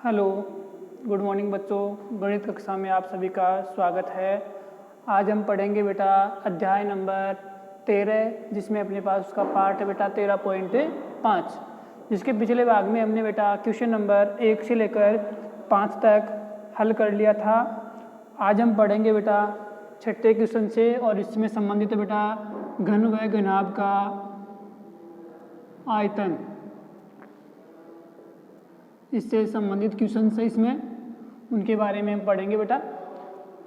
Hello, good morning बच्चों। गणित कक्षा में आप सभी का स्वागत है। आज हम पढ़ेंगे बेटा अध्याय नंबर 13, जिसमें अपने पास उसका पार्ट है बेटा 13.5, जिसके पिछले भाग में हमने बेटा क्वेश्चन नंबर 1 से लेकर 5 तक हल कर लिया था। आज हम पढ़ेंगे बेटा छठे क्वेश्चन से और इसमें संबंधित है बेटा घन व घनाभ का आयतन, इससे संबंधित क्वेश्चन है इसमें, उनके बारे में हम पढ़ेंगे बेटा।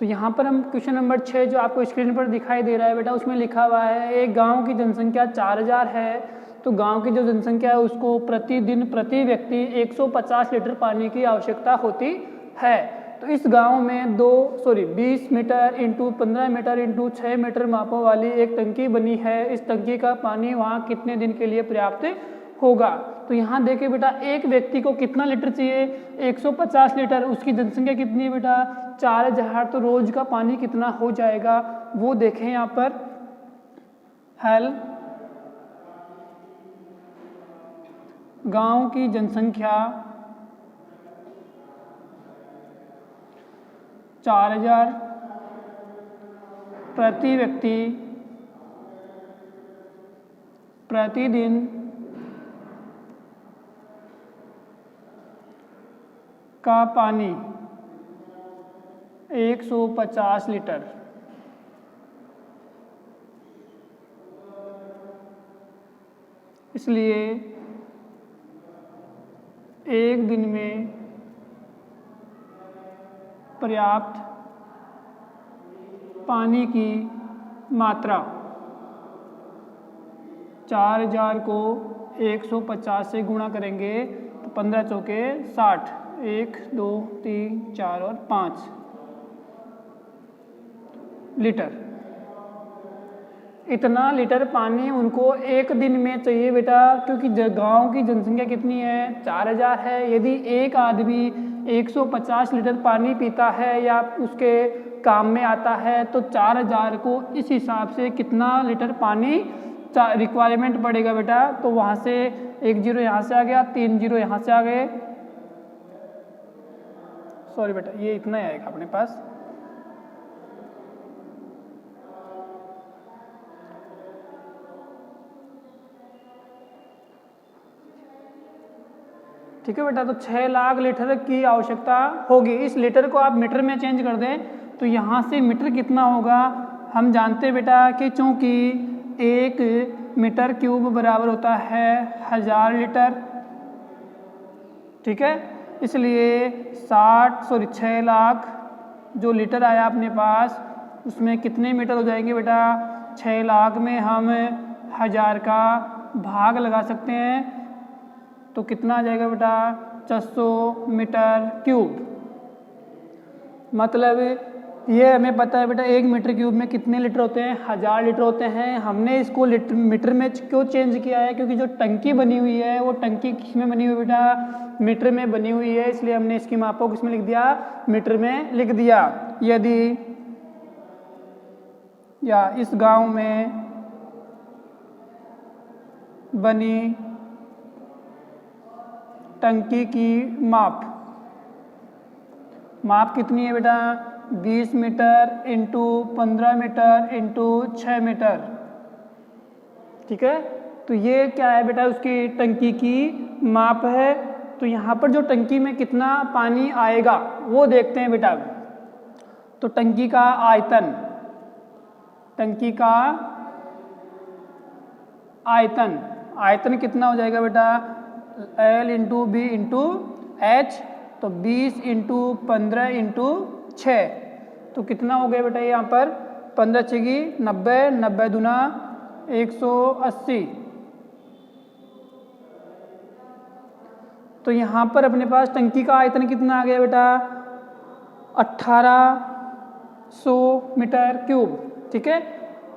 तो यहाँ पर हम क्वेश्चन नंबर 6 जो आपको स्क्रीन पर दिखाई दे रहा है बेटा, उसमें लिखा हुआ है एक गांव की जनसंख्या 4000 है। तो गांव की जो जनसंख्या है उसको प्रतिदिन प्रति व्यक्ति 150 लीटर पानी की आवश्यकता होती है। तो इस गांव में 20 metre into 15 metre into 6 metre मापों वाली एक टंकी बनी है। इस टंकी का पानी वहाँ कितने दिन के लिए पर्याप्त होगा? तो यहाँ देखिए बेटा, एक व्यक्ति को कितना लीटर चाहिए? 150 लीटर। उसकी जनसंख्या कितनी है बेटा? 4000। तो रोज का पानी कितना हो जाएगा वो देखें यहाँ पर। हल, गांव की जनसंख्या 4000, प्रति व्यक्ति प्रतिदिन का पानी 150 लीटर। इसलिए एक दिन में पर्याप्त पानी की मात्रा 4000 को 150 से गुणा करेंगे तो 15 चौके 60, 1 2 3 4 और 5 लीटर। इतना लीटर पानी उनको एक दिन में चाहिए बेटा, क्योंकि गांव की जनसंख्या कितनी है? 4000 है। यदि एक आदमी 150 लीटर पानी पीता है या उसके काम में आता है तो 4000 को इस हिसाब से कितना लीटर पानी रिक्वायरमेंट पड़ेगा बेटा? तो वहाँ से 1 जीरो यहाँ से आ गया, 3 जीरो यहाँ से आ गए। सॉरी बेटा, ये इतना ही आएगा अपने पास। ठीक है बेटा, तो 6 लाख लीटर की आवश्यकता होगी। इस लीटर को आप मीटर में चेंज कर दें तो यहाँ से मीटर कितना होगा हम जानते हैं बेटा, कि चूँकि 1 मीटर क्यूब बराबर होता है 1000 लीटर। ठीक है, इसलिए 6 लाख जो लीटर आया अपने पास, उसमें कितने मीटर हो जाएंगे बेटा? 6 लाख में हम 1000 का भाग लगा सकते हैं तो कितना आ जाएगा बेटा? 600 मीटर क्यूब। मतलब ये हमें पता है बेटा 1 मीटर क्यूब में कितने लीटर होते हैं? 1000 लीटर होते हैं। हमने इसको मीटर में क्यों चेंज किया है? क्योंकि जो टंकी बनी हुई है वो टंकी किसमें बनी हुई है बेटा? मीटर में बनी हुई है। इसलिए हमने इसकी मापों किसमें लिख दिया? मीटर में लिख दिया। यदि या इस गांव में बनी टंकी की माप कितनी है बेटा? 20 metre into 15 metre into 6 metre. ठीक है, तो ये क्या है बेटा? उसकी टंकी की माप है। तो यहाँ पर जो टंकी में कितना पानी आएगा वो देखते हैं बेटा। तो टंकी का आयतन कितना हो जाएगा बेटा? L into B into H. तो 20 इंटू 15 इंटू 6, तो कितना हो गया बेटा? यहाँ पर 15 छगी 90, 90 दूना 180। तो यहाँ पर अपने पास टंकी का आयतन कितना आ गया बेटा? 1800 मीटर क्यूब। ठीक है,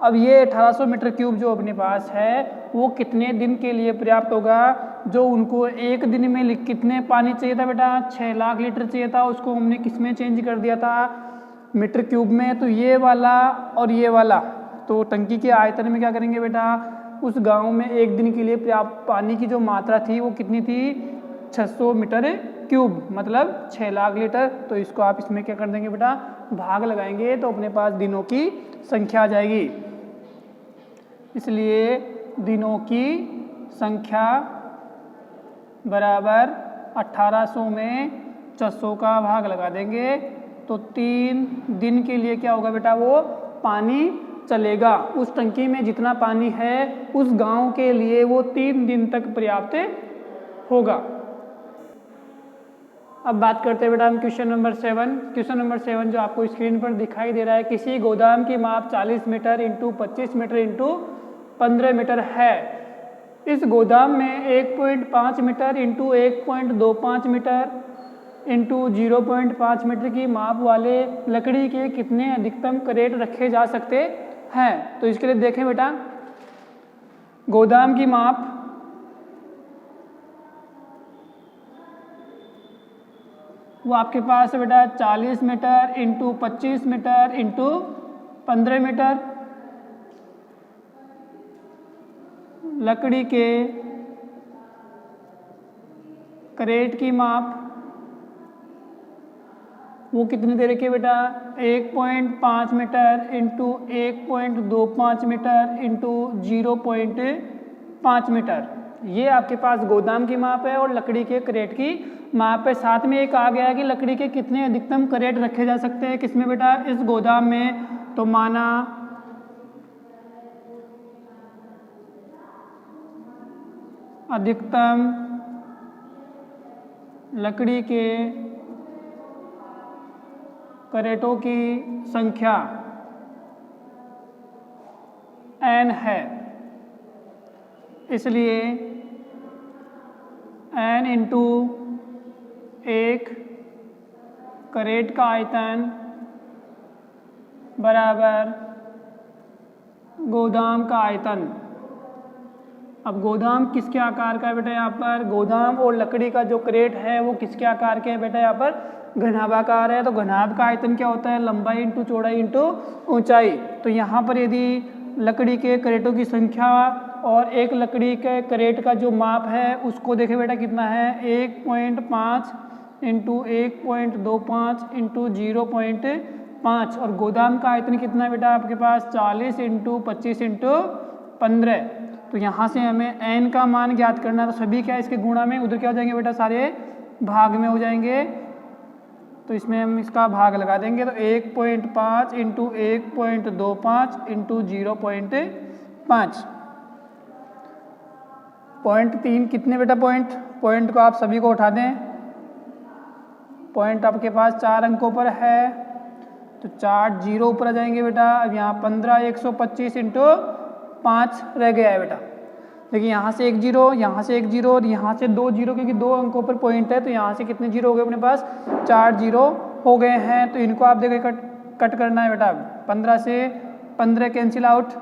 अब ये 1800 मीटर क्यूब जो अपने पास है वो कितने दिन के लिए पर्याप्त होगा? जो उनको एक दिन में कितने पानी चाहिए था बेटा? 6 लाख लीटर चाहिए था। उसको हमने किस में चेंज कर दिया था? मीटर क्यूब में। तो ये वाला और ये वाला, तो टंकी के आयतन में क्या करेंगे बेटा? उस गांव में एक दिन के लिए पर्याप्त पानी की जो मात्रा थी वो कितनी थी? 600 मीटर क्यूब मतलब 6 लाख लीटर। तो इसको आप इसमें क्या कर देंगे बेटा, भाग लगाएंगे तो अपने पास दिनों की संख्या आ जाएगी। इसलिए दिनों की संख्या बराबर 1800 में 600 का भाग लगा देंगे तो 3 दिन के लिए क्या होगा बेटा, वो पानी चलेगा। उस टंकी में जितना पानी है उस गांव के लिए वो 3 दिन तक पर्याप्त होगा। अब बात करते हैं बेटा हम क्वेश्चन नंबर 7। क्वेश्चन नंबर 7 जो आपको स्क्रीन पर दिखाई दे रहा है, किसी गोदाम की माप 40 metre into 25 metre into 15 metre है। इस गोदाम में 1.5 metre into 1.25 metre into 0.5 metre की माप वाले लकड़ी के कितने अधिकतम क्रेट रखे जा सकते हैं। तो इसके लिए देखें बेटा, गोदाम की माप वो आपके पास है बेटा 40 metre into 25 metre into 15 metre. लकड़ी के क्रेट की माप वो कितनी दे रखी है बेटा, 1.5 metre into 1.25 metre into 0.5 metre. ये आपके पास गोदाम की माप है और लकड़ी के क्रेट की माप है। साथ में एक आ गया है कि लकड़ी के कितने अधिकतम क्रेट रखे जा सकते हैं किसमें बेटा, इस गोदाम में। तो माना अधिकतम लकड़ी के क्रेटों की संख्या n है, इसलिए n इंटू 1 क्रेट का आयतन बराबर गोदाम का आयतन। अब गोदाम किसके आकार का है बेटा, यहाँ पर गोदाम और लकड़ी का जो क्रेट है वो किसके आकार के हैं बेटा, यहाँ पर घनाभाकार है। तो घनाभ का आयतन क्या होता है, लंबाई इंटू चौड़ाई इंटू ऊंचाई। तो यहाँ पर यदि लकड़ी के क्रेटों की संख्या और एक लकड़ी के क्रेट का जो माप है उसको देखें बेटा कितना है, 1.5 इंटू 1.25 इंटू 0.5। और गोदाम का आयतन कितना है बेटा आपके पास, 40 इंटू 25 इंटू 15। तो यहाँ से हमें n का मान ज्ञात करना है। तो सभी क्या इसके गुणा में उधर क्या हो जाएंगे बेटा, सारे भाग में हो जाएंगे। तो इसमें हम इसका भाग लगा देंगे तो 1.5 इंटू 1.25 इंटू 0.5। 0.3 कितने बेटा, पॉइंट को आप सभी को उठा दें। पॉइंट आपके पास 4 अंकों पर है तो 4 जीरो ऊपर आ जाएंगे बेटा। अब यहाँ 15 125 इंटू 5 रह गया है बेटा। देखिए यहाँ से 1 जीरो, यहाँ से 1 जीरो और यहाँ से 2 जीरो, क्योंकि 2 अंकों पर पॉइंट है तो यहाँ से कितने जीरो हो गए अपने पास, 4 जीरो हो गए हैं। तो इनको आप देखिए कट करना है बेटा। 15 से 15 कैंसिल आउट,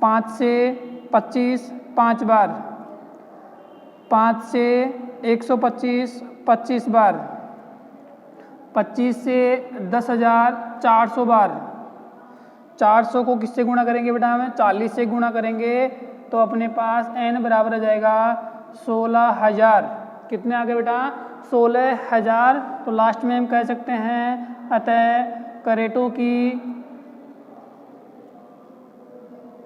5 से 25 5 बार, 5 से 125 25 बार, 25 से 10,400 बार। 400 को किससे गुणा करेंगे बेटा, हमें 40 से गुणा करेंगे तो अपने पास n बराबर आ जाएगा 16,000। कितने आ गए बेटा, 16,000। तो लास्ट में हम कह सकते हैं अतः क्रेटों की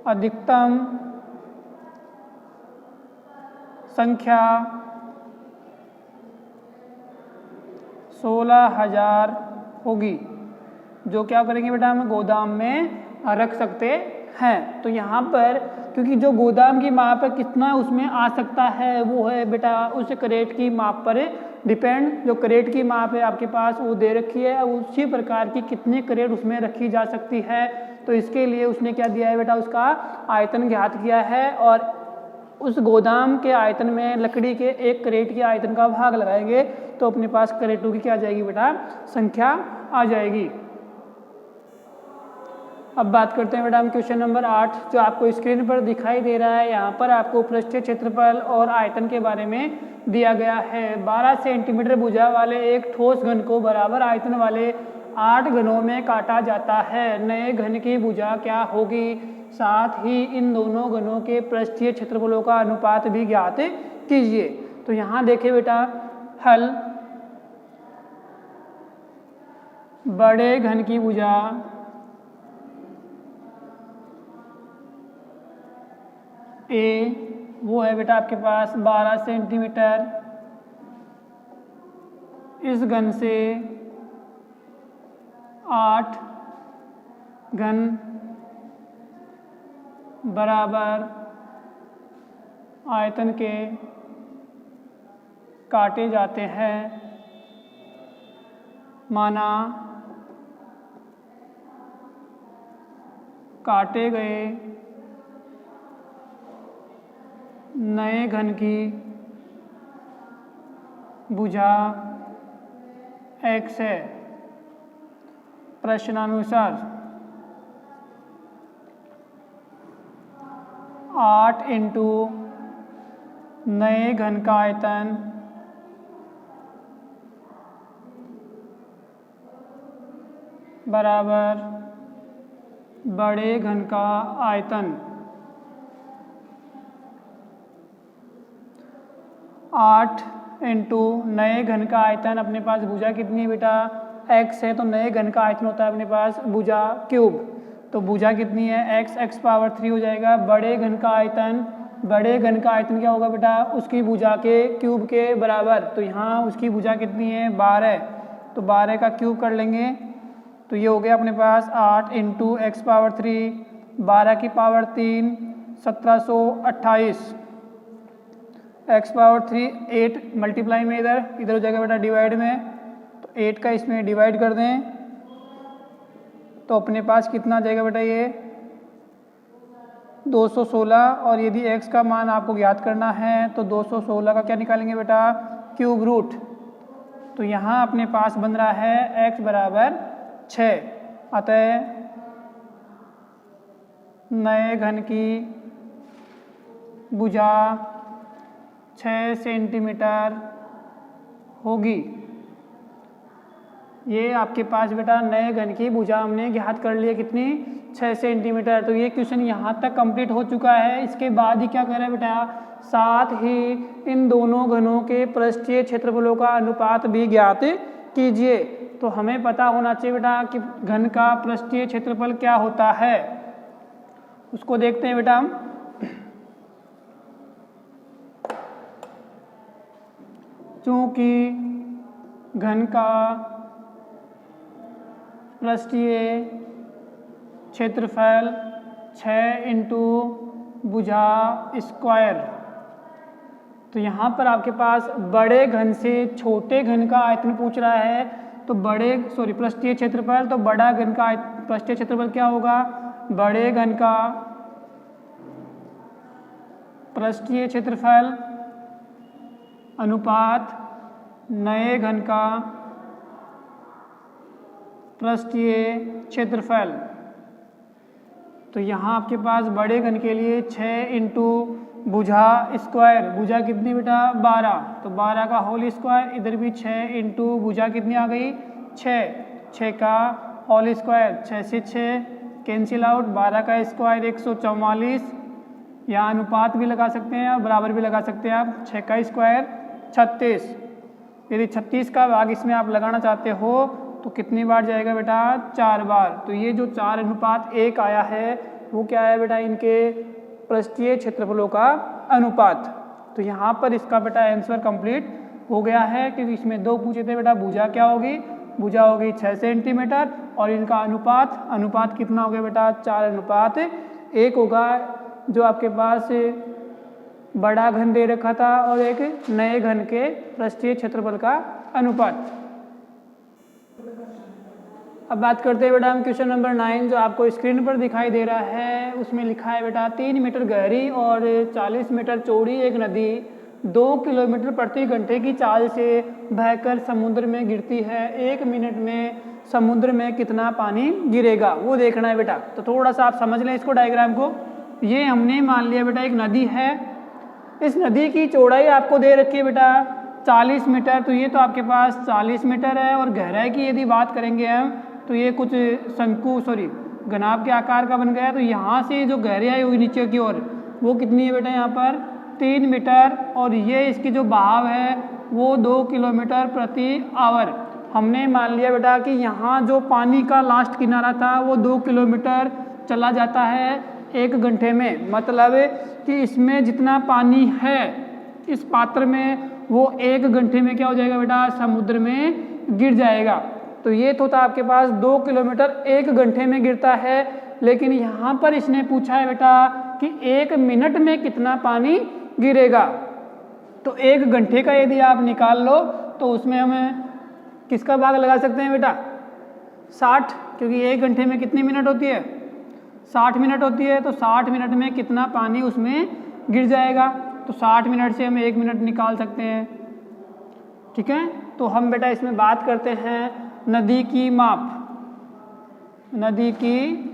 अधिकतम संख्या 16,000 होगी, जो क्या करेंगे बेटा हम गोदाम में रख सकते हैं। तो यहाँ पर क्योंकि जो गोदाम की माप है कितना उसमें आ सकता है वो है बेटा उस क्रेट की माप पर डिपेंड। जो क्रेट की माप है आपके पास वो दे रखी है, उसी प्रकार की कितने क्रेट उसमें रखी जा सकती है। तो इसके लिए उसने क्या दिया है बेटा, उसका आयतन ज्ञात किया है और उस गोदाम के आयतन में लकड़ी के एक क्रेट के आयतन का भाग लगाएंगे तो अपने पास क्रेटों की क्या आ जाएगी बेटा, संख्या आ जाएगी। अब बात करते हैं बेटा हम क्वेश्चन नंबर 8 जो आपको स्क्रीन पर दिखाई दे रहा है। यहाँ पर आपको पृष्ठीय क्षेत्रफल और आयतन के बारे में दिया गया है। 12 सेंटीमीटर भुजा वाले एक ठोस घन को बराबर आयतन वाले 8 घनों में काटा जाता है। नए घन की भुजा क्या होगी, साथ ही इन दोनों घनों के पृष्ठीय क्षेत्रफलों का अनुपात भी ज्ञात कीजिए। तो यहाँ देखिए बेटा, हल बड़े घन की भुजा ए वो है बेटा आपके पास 12 सेंटीमीटर, इस घन से 8 घन बराबर आयतन के काटे जाते हैं। माना काटे गए नए घन की भुजा x है। प्रश्नानुसार 8 इंटू नए घन का आयतन बराबर बड़े घन का आयतन। 8 इंटू नए घन का आयतन, अपने पास भुजा कितनी है बेटा x है, तो नए घन का आयतन होता है अपने पास भुजा क्यूब, तो भुजा कितनी है x पावर 3 हो जाएगा। बड़े घन का आयतन, बड़े घन का आयतन क्या होगा बेटा उसकी भुजा के क्यूब के बराबर, तो यहाँ उसकी भुजा कितनी है 12, तो 12 का क्यूब कर लेंगे तो ये हो गया अपने पास 8 इंटू x पावर 3, 12 की पावर 3 1728, x पावर 3 8 मल्टीप्लाई में इधर हो जाएगा बेटा डिवाइड में, तो 8 का इसमें डिवाइड कर दें तो अपने पास कितना आ जाएगा बेटा ये 216, और यदि x का मान आपको ज्ञात करना है तो 216 का क्या निकालेंगे बेटा क्यूब रूट, तो यहाँ अपने पास बन रहा है x बराबर 6। अतः नए घन की भुजा 6 सेंटीमीटर होगी। ये आपके पास बेटा नए घन की भुजा हमने ज्ञात कर लिया कितनी 6 सेंटीमीटर। तो ये क्वेश्चन यहाँ तक कंप्लीट हो चुका है। इसके बाद ही क्या कर रहे हैं बेटा, साथ ही इन दोनों घनों के पृष्ठीय क्षेत्रफलों का अनुपात भी ज्ञात कीजिए। तो हमें पता होना चाहिए बेटा कि घन का पृष्ठीय क्षेत्रफल क्या होता है, उसको देखते हैं बेटा हम। चूंकि घन का पृष्ठीय क्षेत्रफल 6 इंटू भुजा स्क्वायर, तो यहाँ पर आपके पास बड़े घन से छोटे घन का आयतन पूछ रहा है, तो पृष्ठीय क्षेत्रफल, तो बड़ा घन का पृष्ठीय क्षेत्रफल क्या होगा, बड़े घन का पृष्ठीय क्षेत्रफल अनुपात नए घन का पृष्ठीय क्षेत्रफल। तो यहाँ आपके पास बड़े घन के लिए 6 इंटू भुजा स्क्वायर, भुजा कितनी बेटा 12, तो 12 का होल स्क्वायर, इधर भी 6 इंटू भुजा कितनी आ गई 6 का होल स्क्वायर, 6 से 6 कैंसिल आउट, 12 का स्क्वायर 144, यहाँ अनुपात भी लगा सकते हैं और बराबर भी लगा सकते हैं आप, 6 का स्क्वायर 36। यदि 36 का भाग इसमें आप लगाना चाहते हो तो कितनी बार जाएगा बेटा 4 बार। तो ये जो 4 अनुपात 1 आया है वो क्या है बेटा, इनके पृष्ठीय क्षेत्रफलों का अनुपात। तो यहाँ पर इसका बेटा आंसर कंप्लीट हो गया है, क्योंकि इसमें 2 पूछे थे बेटा, भुजा क्या होगी, भुजा होगी 6 सेंटीमीटर और इनका अनुपात कितना हो गया बेटा 4:1 होगा, जो आपके पास बड़ा घन दे रखा था और एक नए घन के पृष्ठीय क्षेत्रफल का अनुपात। अब बात करते हैं बेटा हम क्वेश्चन नंबर 9, जो आपको स्क्रीन पर दिखाई दे रहा है। उसमें लिखा है बेटा 3 मीटर गहरी और 40 मीटर चौड़ी एक नदी 2 किलोमीटर प्रति घंटे की चाल से बहकर समुद्र में गिरती है। 1 मिनट में समुद्र में कितना पानी गिरेगा वो देखना है बेटा। तो थोड़ा सा आप समझ लें इसको, डायग्राम को। ये हमने मान लिया बेटा एक नदी है, इस नदी की चौड़ाई आपको दे रखी है बेटा 40 मीटर, तो ये तो आपके पास 40 मीटर है। और गहराई की यदि बात करेंगे हम तो ये कुछ घनाभ के आकार का बन गया। तो यहाँ से जो गहराई हुई नीचे की ओर वो कितनी है बेटा, यहाँ पर 3 मीटर। और ये इसकी जो बहाव है वो 2 किलोमीटर प्रति आवर। हमने मान लिया बेटा कि यहाँ जो पानी का लास्ट किनारा था वो 2 किलोमीटर चला जाता है 1 घंटे में, मतलब कि इसमें जितना पानी है इस पात्र में वो 1 घंटे में क्या हो जाएगा बेटा, समुद्र में गिर जाएगा। तो ये तो था आपके पास 2 किलोमीटर 1 घंटे में गिरता है, लेकिन यहाँ पर इसने पूछा है बेटा कि 1 मिनट में कितना पानी गिरेगा। तो 1 घंटे का यदि आप निकाल लो तो उसमें हमें किसका भाग लगा सकते हैं बेटा, 60, क्योंकि 1 घंटे में कितनी मिनट होती है, 60 मिनट होती है। तो 60 मिनट में कितना पानी उसमें गिर जाएगा, तो 60 मिनट से हम 1 मिनट निकाल सकते हैं। ठीक है, तो हम बेटा इसमें बात करते हैं नदी की माप। नदी की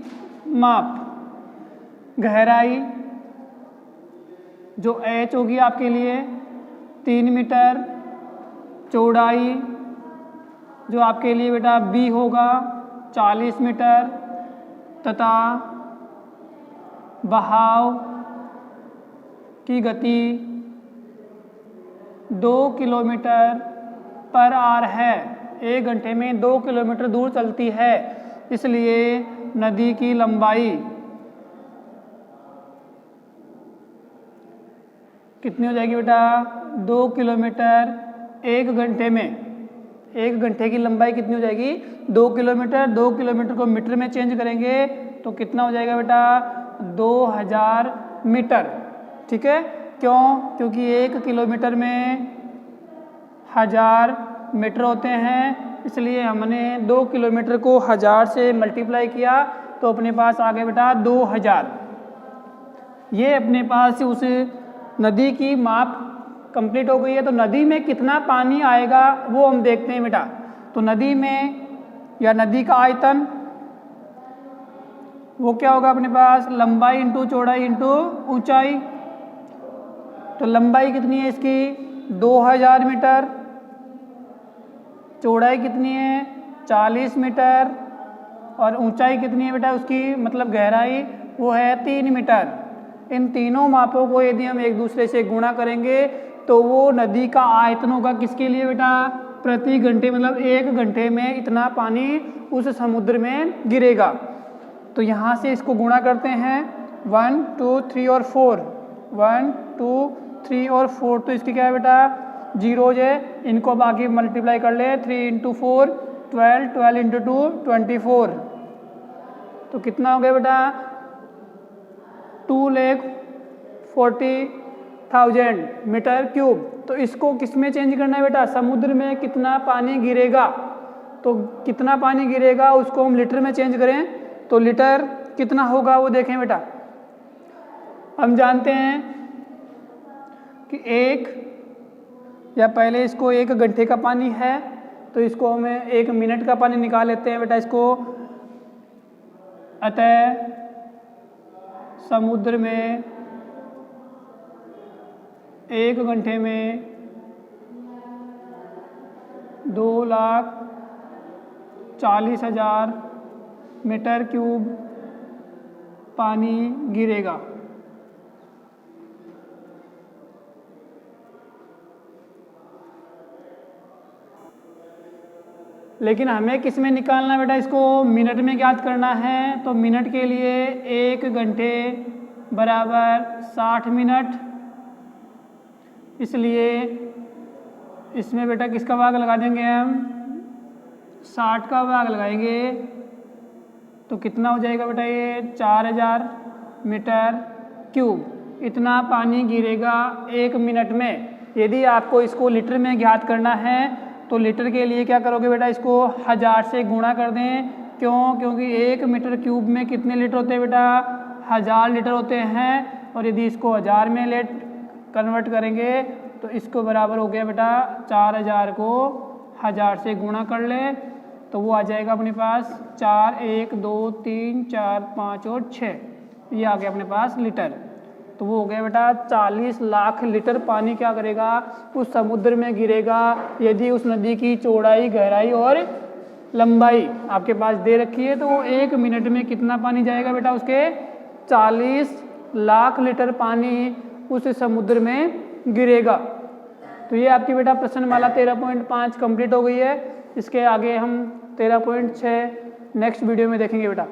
माप, गहराई जो h होगी आपके लिए 3 मीटर, चौड़ाई जो आपके लिए बेटा b होगा 40 मीटर, तथा बहाव की गति 2 किलोमीटर पर आवर है। 1 घंटे में 2 किलोमीटर दूर चलती है, इसलिए नदी की लंबाई कितनी हो जाएगी बेटा, 2 किलोमीटर 1 घंटे में। 1 घंटे की लंबाई कितनी हो जाएगी, 2 किलोमीटर। 2 किलोमीटर को मीटर में चेंज करेंगे तो कितना हो जाएगा बेटा, 2000 मीटर। ठीक है, क्यों, क्योंकि 1 किलोमीटर में 1000 मीटर होते हैं, इसलिए हमने 2 किलोमीटर को 1000 से मल्टीप्लाई किया तो अपने पास आ गया बेटा 2000। ये अपने पास उस नदी की माप कंप्लीट हो गई है। तो नदी में कितना पानी आएगा वो हम देखते हैं बेटा। तो नदी में या नदी का आयतन वो क्या होगा अपने पास, लंबाई इंटू चौड़ाई इंटू ऊंचाई। तो लंबाई कितनी है इसकी, 2000 मीटर, चौड़ाई कितनी है 40 मीटर, और ऊंचाई कितनी है बेटा उसकी, मतलब गहराई वो है 3 मीटर। इन तीनों मापों को यदि हम एक दूसरे से गुणा करेंगे तो वो नदी का आयतन होगा किसके लिए बेटा, प्रति घंटे, मतलब 1 घंटे में इतना पानी उस समुद्र में गिरेगा। तो यहाँ से इसको गुणा करते हैं 1 2 3 और 4, 1 2 3 और 4, तो इसकी क्या है बेटा, जीरोज है, इनको बाकी मल्टीप्लाई कर ले, 3 इंटू 4 12, 12 इंटू 2 24। तो कितना हो गया बेटा, 2,40,000 मीटर क्यूब। तो इसको किस में चेंज करना है बेटा, समुद्र में कितना पानी गिरेगा। तो कितना पानी गिरेगा उसको हम लीटर में चेंज करें तो लीटर कितना होगा वो देखें बेटा। हम जानते हैं कि 1, या पहले इसको 1 घंटे का पानी है तो इसको हमें 1 मिनट का पानी निकाल लेते हैं बेटा इसको। अतः समुद्र में 1 घंटे में 2,40,000 मीटर क्यूब पानी गिरेगा। लेकिन हमें किस में निकालना बेटा, इसको मिनट में ज्ञात करना है। तो मिनट के लिए 1 घंटे बराबर 60 मिनट, इसलिए इसमें बेटा किसका भाग लगा देंगे हम, 60 का भाग लगाएंगे तो कितना हो जाएगा बेटा, ये 4000 मीटर क्यूब। इतना पानी गिरेगा 1 मिनट में। यदि आपको इसको लीटर में ज्ञात करना है तो लीटर के लिए क्या करोगे बेटा, इसको 1000 से गुणा कर दें। क्यों, क्योंकि 1 मीटर क्यूब में कितने लीटर होते हैं बेटा, 1000 लीटर होते हैं। और यदि इसको 1000 में कन्वर्ट करेंगे तो इसको बराबर हो गया बेटा 4000 को 1000 से गुणा कर ले तो वो आ जाएगा अपने पास 4, 1, 2, 3, 4, 5 और 6, ये आ गया अपने पास लीटर। तो वो हो गया बेटा 40 लाख लीटर पानी क्या करेगा, उस समुद्र में गिरेगा। यदि उस नदी की चौड़ाई, गहराई और लंबाई आपके पास दे रखी है तो वो 1 मिनट में कितना पानी जाएगा बेटा, उसके 40 लाख लीटर पानी उस समुद्र में गिरेगा। तो ये आपकी बेटा प्रश्नमाला 13.5 कंप्लीट हो गई है। इसके आगे हम 13.6 नेक्स्ट वीडियो में देखेंगे बेटा।